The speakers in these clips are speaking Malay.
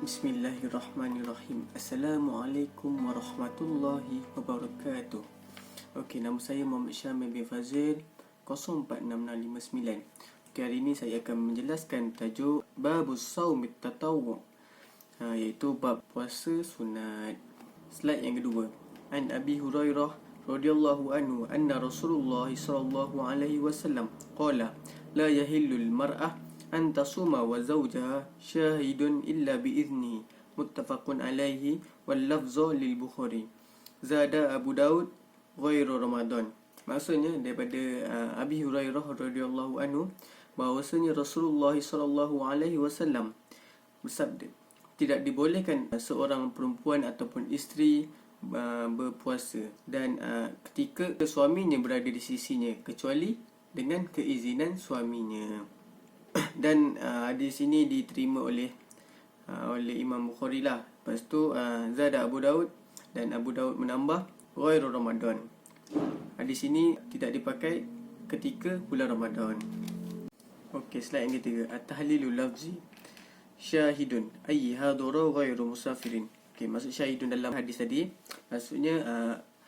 Bismillahirrahmanirrahim. Assalamualaikum warahmatullahi wabarakatuh. Okey, nama saya Muhammad Syamil bin Fazil 046659. Okey, hari ini saya akan menjelaskan tajuk Babus Saumit Tatawwu', iaitu bab puasa sunat. Slide yang kedua. An Abi Hurairah radhiyallahu anhu anna Rasulullah sallallahu alaihi wasallam qala la yahillul mar'ah an tasuma wa zawjaha syahidun illa bi'izni, muttafaqun alaihi wal lafzu lil Bukhari. Zada Abu Daud ghairu Ramadan. Maksudnya daripada Abi Hurairah radhiyallahu anhu bahawasanya Rasulullah sallallahu alaihi wasallam bersabda, tidak dibolehkan seorang perempuan ataupun isteri berpuasa dan ketika suaminya berada di sisinya kecuali dengan keizinan suaminya. Dan hadis ini diterima oleh Imam Bukhari lah. Lepas tu Zada Abu Daud, dan Abu Daud menambah ghairu Ramadan. Hadis ini tidak dipakai ketika bulan Ramadan. Okey, slide yang ketiga. At-tahlilul lafzi syahidun ay hadara ghairu musafirin. Okey, maksud syahidun dalam hadis tadi maksudnya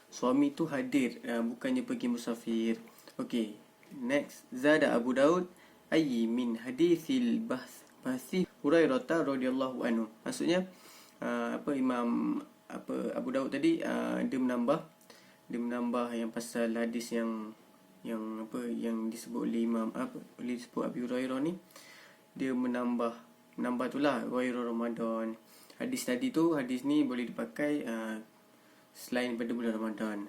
suami tu hadir, bukannya pergi musafir. Okey, next. Zada Abu Daud ayy min hadithil bahthi Hurairah radhiyallahu anhu. Maksudnya Abu Daud tadi dia menambah yang pasal hadis yang disebut oleh disebut Abi Hurairah ni. Dia menambah itulah ghairu Ramadan. Hadis ni boleh dipakai selain pada bulan Ramadan.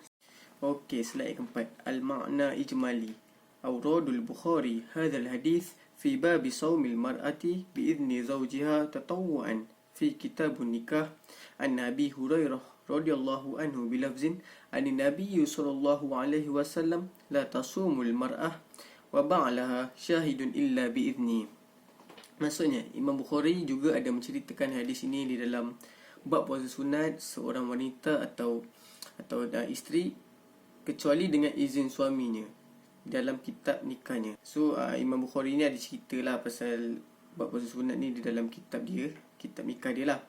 Okey, slide yang keempat. Al-ma'na ijmali Awradul Bukhari hadzal hadis fi bab shaumil mar'ati bi idzni zawjiha tatawwu'an fi kitabun nikah an Abi Hurairah radhiyallahu anhu bi lafzin an Nabi sallallahu alaihi wasallam la tasumul mar'ah wa ba'laha syahidun illa bi idzni. Maksudnya Imam Bukhari juga ada menceritakan hadis ini di dalam bab puasa sunat seorang wanita atau isteri kecuali dengan izin suaminya dalam kitab nikahnya. So Imam Bukhari ni ada ceritalah pasal bab puasa sunat ni di dalam kitab nikah dia lah.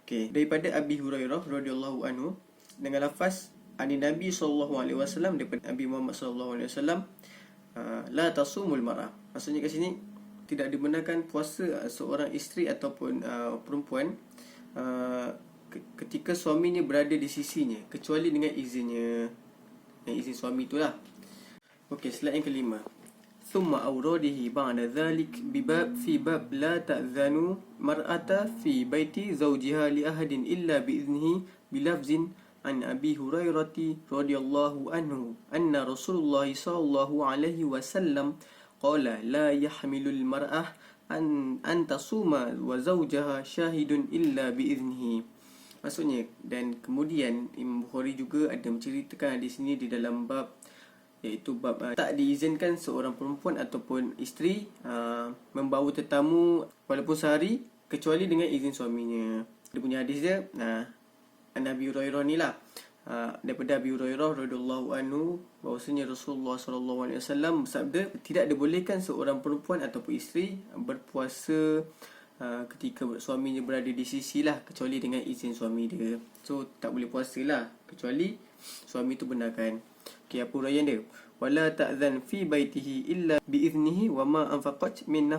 Okey, daripada Abi Hurairah radhiyallahu anhu dengan lafaz ani Nabi sallallahu alaihi wasallam, daripada Nabi Muhammad sallallahu alaihi wasallam, la tasumul mar'ah. Maksudnya kat sini tidak dibenarkan puasa seorang isteri ataupun perempuan ketika suaminya berada di sisinya kecuali dengan izinnya, izin suami itulah. Okey, slide yang kelima. Thumma awradihi ba'da dhalik bibab fi bab la ta'zanu mar'ata fi baiti zawjiha li ahadin illa bi'iznihi bilafzin an Abi Hurairah radhiyallahu anhu anna Rasulullah sallallahu alaihi wasallam qala la yahmilul mar'ah an tasuma wa zawjaha syahidun illa bi'iznihi. Maksudnya, dan kemudian Imam Bukhari juga ada menceritakan di sini di dalam bab, iaitu bab tak diizinkan seorang perempuan ataupun isteri membawa tetamu walaupun sehari kecuali dengan izin suaminya. Dia punya hadis dia Nabi Hurairah ni lah, daripada Abi Hurairah radhiyallahu anhu bahawasanya Rasulullah sallallahu alaihi wasallam bersabda, tidak dibolehkan seorang perempuan ataupun isteri berpuasa ketika suaminya berada di sisi lah kecuali dengan izin suami dia. So tak boleh puasa lah kecuali suami tu benarkan. Okey, apa huraian dia? Wala ta'zan fi baitihi illa biiznihi wa ma anfaqat min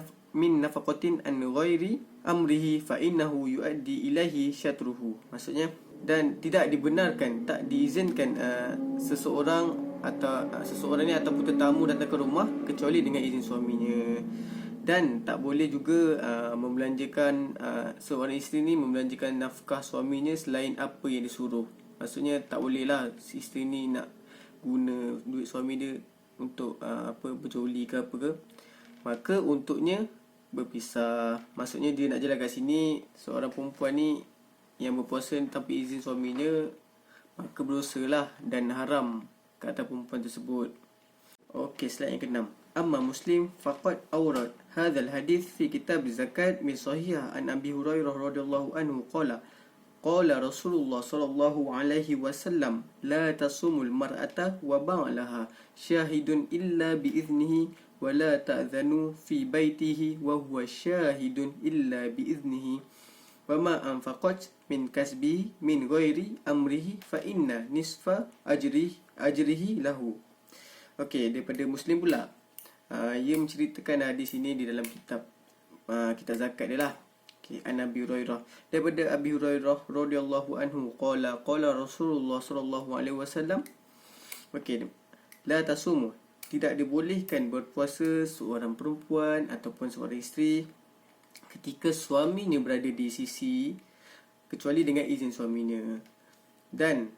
nafaqatin an ghairi amrihi fa innahu yuaddi ilaihi syatruhu. Maksudnya, dan tidak dibenarkan, tak diizinkan seseorang ni ataupun tetamu datang ke rumah kecuali dengan izin suaminya. Dan tak boleh juga membelanjakan seorang isteri ni membelanjakan nafkah suaminya selain apa yang disuruh. Maksudnya tak boleh lah si isteri ni nak guna duit suami dia untuk berjoli ke apa ke, maka untuknya berpisah. Maksudnya dia nak jelas kat sini, seorang perempuan ni yang berpuasa tanpa izin suaminya, maka berdosa lah dan haram ke atas perempuan tersebut. Okey, slide yang ke-6. Amma Muslim faqad awrad hadzal hadith fi kitab zakat min sahihah an Abi Hurairah radhiyallahu anhu qala qala Rasulullah sallallahu alaihi wasallam la tasumul mar'ata wa ba'laha syahidun illa biiznihi wa la ta'zanu fi baitihi wa huwa syahidun illa biiznihi wa ma anfaqat min kasbi min ghairi amrihi fa inna nisfa ajrihi lahu. Okey, daripada Muslim pula. Ia menceritakan hadis ini di dalam kitab zakat dia lah. Okey, an Abi Hurairah. Daripada Abi Hurairah radhiyallahu anhu qala Rasulullah sallallahu alaihi wasallam. Okey, la tasumu, tidak dibolehkan berpuasa seorang perempuan ataupun seorang isteri ketika suaminya berada di sisi kecuali dengan izin suaminya. Dan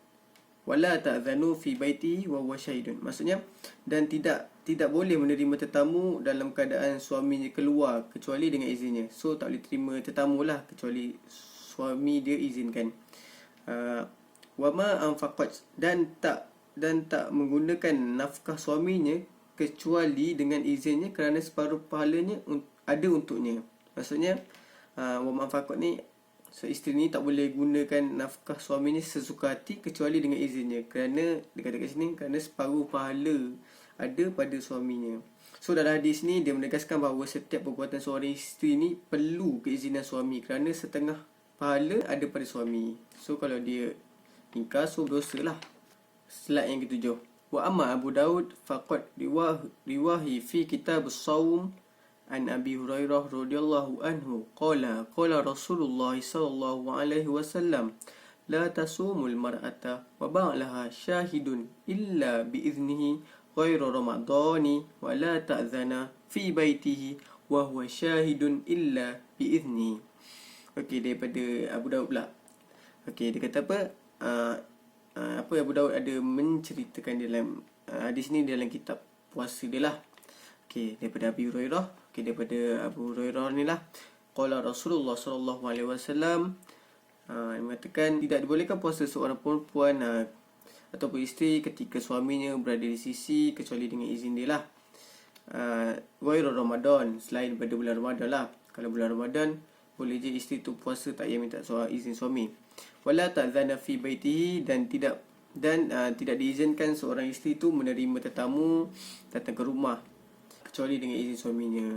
wala ta'zanu fi baiti wa huwa syahidun. Maksudnya, dan tidak boleh menerima tetamu dalam keadaan suaminya keluar kecuali dengan izinnya. So tak boleh terima tetamu lah kecuali suami dia izinkan. Wa ma anfaqat, dan tak menggunakan nafkah suaminya kecuali dengan izinnya kerana separuh pahalanya ada untuknya. Maksudnya wa ma anfaqat ni, so isteri ni tak boleh gunakan nafkah suaminya sesuka hati kecuali dengan izinnya, kerana dekat sini kerana separuh pahala ada pada suaminya. So dalam hadis ni dia menegaskan bahawa setiap perbuatan seorang isteri ni perlu keizinan suami kerana setengah pahala ada pada suami. So kalau dia ingkar, so dosa lah. Slide yang ketujuh. Wa amma Abu Daud faqad riwahi fi kitab as-sawm an Abi Hurairah radhiyallahu anhu qala Rasulullah sallallahu alaihi wasallam la tasumul mar'ata wa ba'laha syahidun illa bi idnihi ghairu ramadhani wa la ta'zana fi baitihi wa huwa syahidun illa bi idnihi. Okey, daripada Abu Daud pula. Okey, dia kata apa? Apa Abu Daud ada menceritakan dalam hadis ni dalam kitab puasa dia lah. Okey, daripada Abi Hurairah. Okey, daripada Abu Hurairah ni lah. Qala Rasulullah sallallahu alaihi wasallam mengatakan tidak dibolehkan puasa seorang perempuan ataupun isteri ketika suaminya berada di sisi kecuali dengan izin dia lah. Ghairu Ramadan, selain pada bulan Ramadan lah. Kalau bulan Ramadan boleh je isteri tu puasa, tak payah minta izin suami. Wala ta'zana fi baitihi, dan tidak diizinkan seorang isteri tu menerima tetamu datang ke rumah kecuali dengan izin suaminya.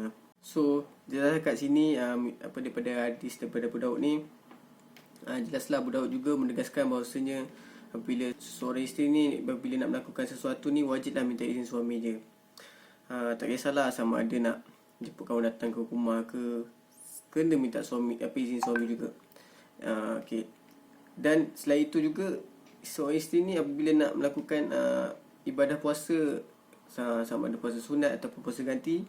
So jelas kat sini daripada hadis daripada Abu Daud ni, jelaslah Abu Daud juga menegaskan bahawasanya apabila seorang isteri ni bila nak melakukan sesuatu ni wajiblah minta izin suami je. Tak kisahlah sama ada nak jemput kawan datang ke rumah ke, kena minta izin suami juga. Okey. Dan selain itu juga seorang isteri ni apabila nak melakukan ibadah puasa, sama ada puasa sunat ataupun puasa ganti,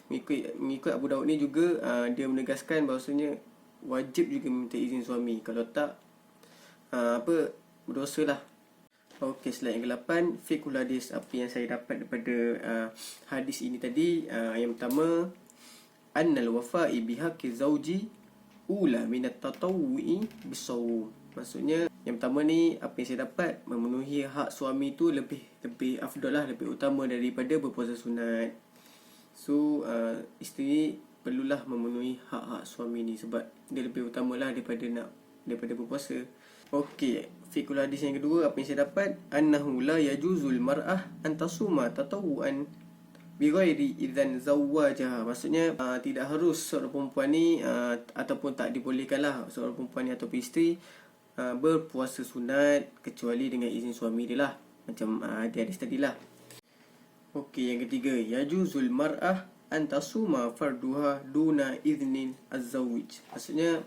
mengikut Abu Daud ni juga dia menegaskan bahawasanya wajib juga minta izin suami. Kalau tak berdosa lah. Okey, slide yang ke-8, fiqhul hadis. Apa yang saya dapat daripada hadis ini tadi, yang pertama, annal wafa'i bihaqqi zawji ula minat tatawwu'i bisawm. Maksudnya yang pertama ni, apa yang saya dapat, memenuhi hak suami tu lebih afdal lah, lebih utama daripada berpuasa sunat. So isteri perlulah memenuhi hak-hak suami ni sebab dia lebih utamalah daripada berpuasa. Okey, fiqhul hadis yang kedua, apa yang saya dapat, annahu la yajuzul mar'ah an tasuma tatawuan bighairi idzan zawwajaha. Maksudnya tidak harus seorang perempuan ni ataupun tak dibolehkanlah seorang perempuan ni ataupun isteri berpuasa sunat kecuali dengan izin suami dia lah, macam dia hadis tadi lah. Okey, yang ketiga, yajuzul mar'ah an tasuma farduha duna iznin az-zawj. Maksudnya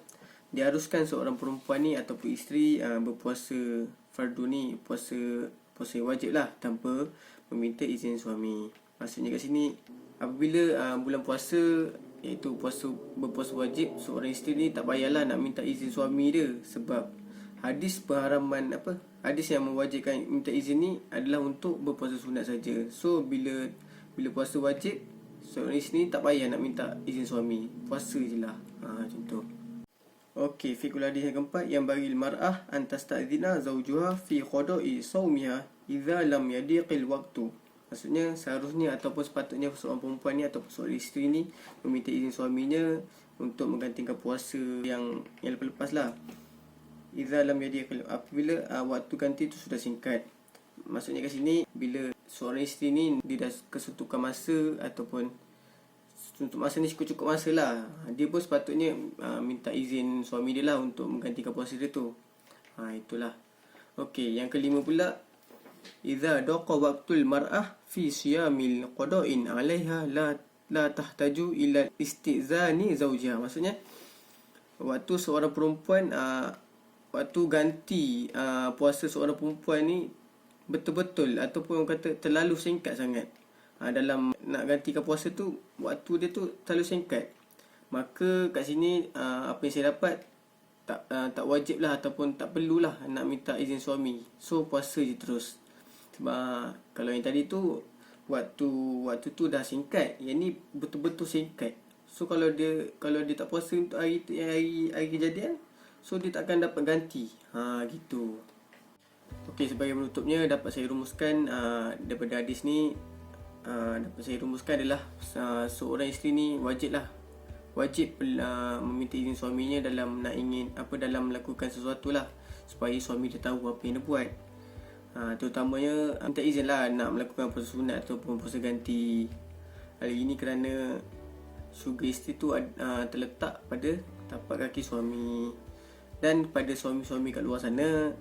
diharuskan seorang perempuan ni ataupun isteri berpuasa fardu ni, puasa wajib lah, tanpa meminta izin suami. Maksudnya kat sini apabila bulan puasa, iaitu berpuasa wajib, seorang isteri ni tak payahlah nak minta izin suami dia, sebab hadis yang mewajibkan minta izin ni adalah untuk berpuasa sunat saja. So bila puasa wajib, seorang isteri ni tak payah nak minta izin suami, puasa je lah. Macam tu. Okey, fiqhul hadis yang keempat, yang bagil mar'ah an tasta'dzina zawjuha fi qada'i sawmiha idza lam yadiqil waqtu. Maksudnya seharusnya ataupun sepatutnya seorang perempuan ni ataupun seorang isteri ni meminta izin suaminya untuk menggantikan puasa yang lepas-lepas lah. Idza lam yadiqil, apabila waktu ganti tu sudah singkat. Maksudnya kat sini bila seorang isteri ni dia dah kesentukan masa ataupun untuk masa ni cukup masa lah. Dia pun sepatutnya minta izin suami dia lah untuk menggantikan puasa dia tu. Itulah. Okey, yang kelima pula, idza daqa waqtul mar'ah fi siyamil qada'in 'alaiha la tahtaju ila istizani zawjiha. Maksudnya waktu seorang perempuan waktu ganti puasa seorang perempuan ni betul-betul ataupun orang kata terlalu singkat sangat. Dalam nak gantikan puasa tu, waktu dia tu terlalu singkat. Maka kat sini apa yang saya dapat, tak wajib lah ataupun tak perlulah nak minta izin suami. So puasa je terus. Sebab kalau yang tadi tu waktu tu dah singkat, yang ni betul-betul singkat. So kalau dia tak puasa untuk hari kejadian, so dia tak akan dapat ganti. Gitu. Okey, sebagai penutupnya dapat saya rumuskan daripada hadis ni, dapat saya rumuskan adalah seorang isteri ni wajib meminta izin suaminya dalam dalam melakukan sesuatu lah, supaya suami dia tahu apa yang dia buat. Terutamanya minta izin lah nak melakukan puasa sunat ataupun puasa ganti. Hal ini kerana syurga isteri tu terletak pada tapak kaki suami. Dan kepada suami-suami kat luar sana,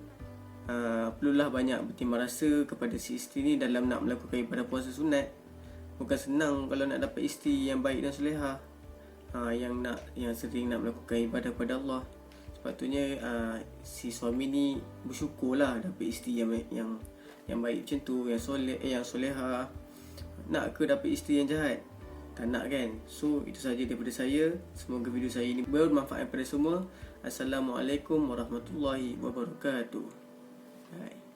perlulah banyak bertimbang rasa kepada si isteri ni dalam nak melakukan ibadah puasa sunat. Bukan senang kalau nak dapat isteri yang baik dan solehah, yang sering nak melakukan ibadah kepada Allah. Sepatutnya si suami ni bersyukurlah dapat isteri yang baik macam tu, yang solehah. Nak ke dapat isteri yang jahat? Tak nak kan? So itu saja daripada saya. Semoga video saya ini bermanfaat kepada semua. Assalamualaikum warahmatullahi wabarakatuh. Hai.